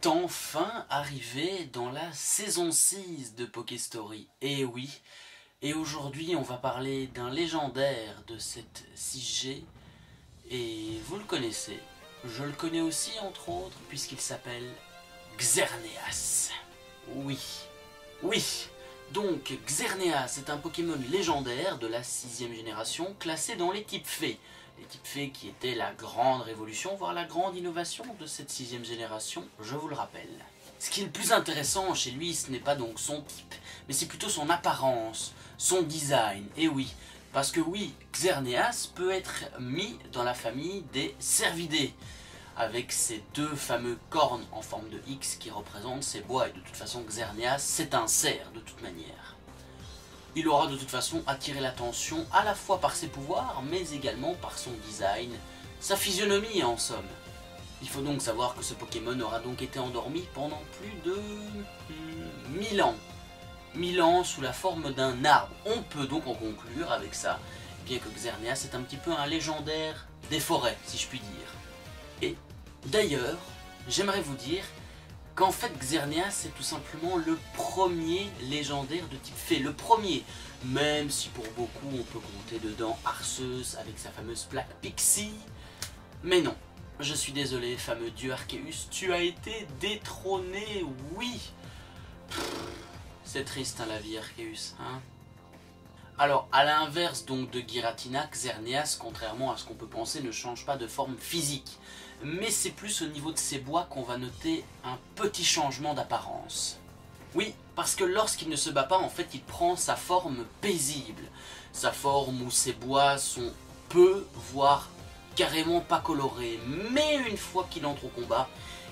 enfin arrivé dans la saison 6 de Pokéstory. Et oui, et aujourd'hui on va parler d'un légendaire de cette 6G, et vous le connaissez, je le connais aussi entre autres puisqu'il s'appelle Xerneas. Oui, oui, donc Xerneas est un Pokémon légendaire de la 6ème génération classé dans les types fées. Les types fées qui étaient la grande révolution, voire la grande innovation de cette 6ème génération, je vous le rappelle. Ce qui est le plus intéressant chez lui, ce n'est pas donc son type, mais c'est plutôt son apparence, son design, et oui, parce que oui, Xerneas peut être mis dans la famille des Cervidés, avec ces deux fameux cornes en forme de X qui représentent ses bois, et de toute façon Xerneas c'est un cerf de toute manière. Il aura de toute façon attiré l'attention à la fois par ses pouvoirs, mais également par son design, sa physionomie en somme. Il faut donc savoir que ce Pokémon aura donc été endormi pendant plus de 1000 ans. 1000 ans sous la forme d'un arbre. On peut donc en conclure avec ça, bien que Xerneas est un petit peu un légendaire des forêts, si je puis dire. Et d'ailleurs, j'aimerais vous dire qu'en fait Xerneas c'est tout simplement le premier légendaire de type fée, le premier, même si pour beaucoup on peut compter dedans Arceus avec sa fameuse plaque Pixie, mais non, je suis désolé fameux dieu Arceus, tu as été détrôné, oui. C'est triste hein, la vie Arceus, hein. Alors, à l'inverse donc de Giratina, Xerneas, contrairement à ce qu'on peut penser, ne change pas de forme physique. Mais c'est plus au niveau de ses bois qu'on va noter un petit changement d'apparence. Oui, parce que lorsqu'il ne se bat pas, en fait, il prend sa forme paisible. Sa forme où ses bois sont peu, voire carrément pas colorés. Mais une fois qu'il entre au combat,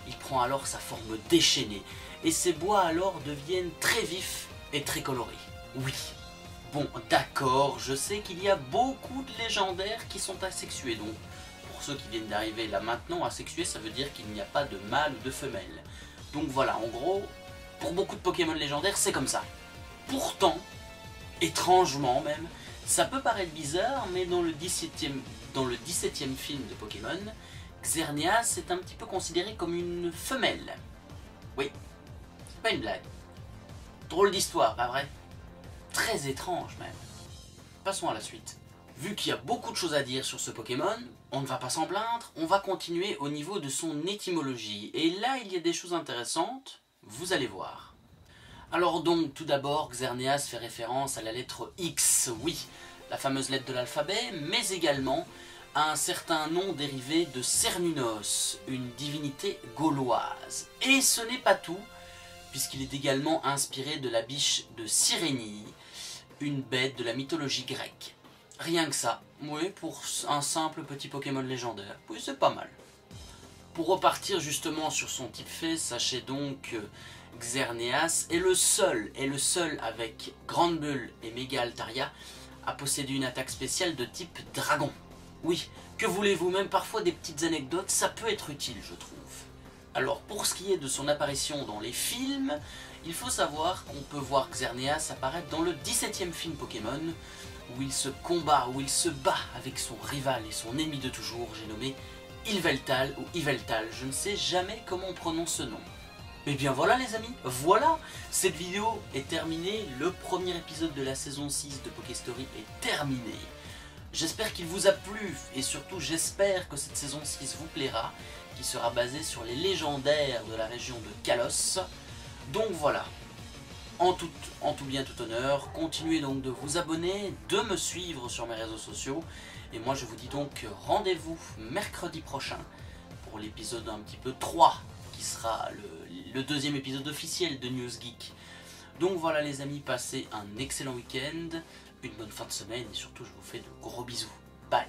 il prend alors sa forme déchaînée. Et ses bois alors deviennent très vifs et très colorés. Oui. Bon, d'accord, je sais qu'il y a beaucoup de légendaires qui sont asexués, donc pour ceux qui viennent d'arriver là maintenant, asexués, ça veut dire qu'il n'y a pas de mâle ou de femelle. Donc voilà, en gros, pour beaucoup de Pokémon légendaires, c'est comme ça. Pourtant, étrangement même, ça peut paraître bizarre, mais dans le 17e film de Pokémon, Xerneas est un petit peu considéré comme une femelle. Oui, c'est pas une blague. Drôle d'histoire, pas vrai? Très étrange même. Passons à la suite. Vu qu'il y a beaucoup de choses à dire sur ce Pokémon, on ne va pas s'en plaindre, on va continuer au niveau de son étymologie. Et là, il y a des choses intéressantes, vous allez voir. Alors donc, tout d'abord, Xerneas fait référence à la lettre X, oui, la fameuse lettre de l'alphabet, mais également à un certain nom dérivé de Cernunnos, une divinité gauloise. Et ce n'est pas tout, puisqu'il est également inspiré de la biche de Cyrénie, une bête de la mythologie grecque. Rien que ça, oui, pour un simple petit Pokémon légendaire, oui c'est pas mal. Pour repartir justement sur son type fée, sachez donc que Xerneas est le seul avec Grande Bulle et Méga Altaria à posséder une attaque spéciale de type dragon. Oui, que voulez-vous, même parfois des petites anecdotes, ça peut être utile je trouve. Alors pour ce qui est de son apparition dans les films, il faut savoir qu'on peut voir Xerneas apparaître dans le 17e film Pokémon, où il se combat, où il se bat avec son rival et son ennemi de toujours, j'ai nommé Yveltal ou Yveltal, je ne sais jamais comment on prononce ce nom. Et bien voilà les amis, voilà, cette vidéo est terminée, le premier épisode de la saison 6 de Pokéstory est terminé. J'espère qu'il vous a plu, et surtout j'espère que cette saison 6 vous plaira, qui sera basée sur les légendaires de la région de Kalos. Donc voilà, en tout bien tout honneur, continuez donc de vous abonner, de me suivre sur mes réseaux sociaux, et moi je vous dis donc rendez-vous mercredi prochain pour l'épisode un petit peu 3, qui sera le deuxième épisode officiel de News Geek. Donc voilà les amis, passez un excellent week-end, une bonne fin de semaine, et surtout je vous fais de gros bisous. Bye.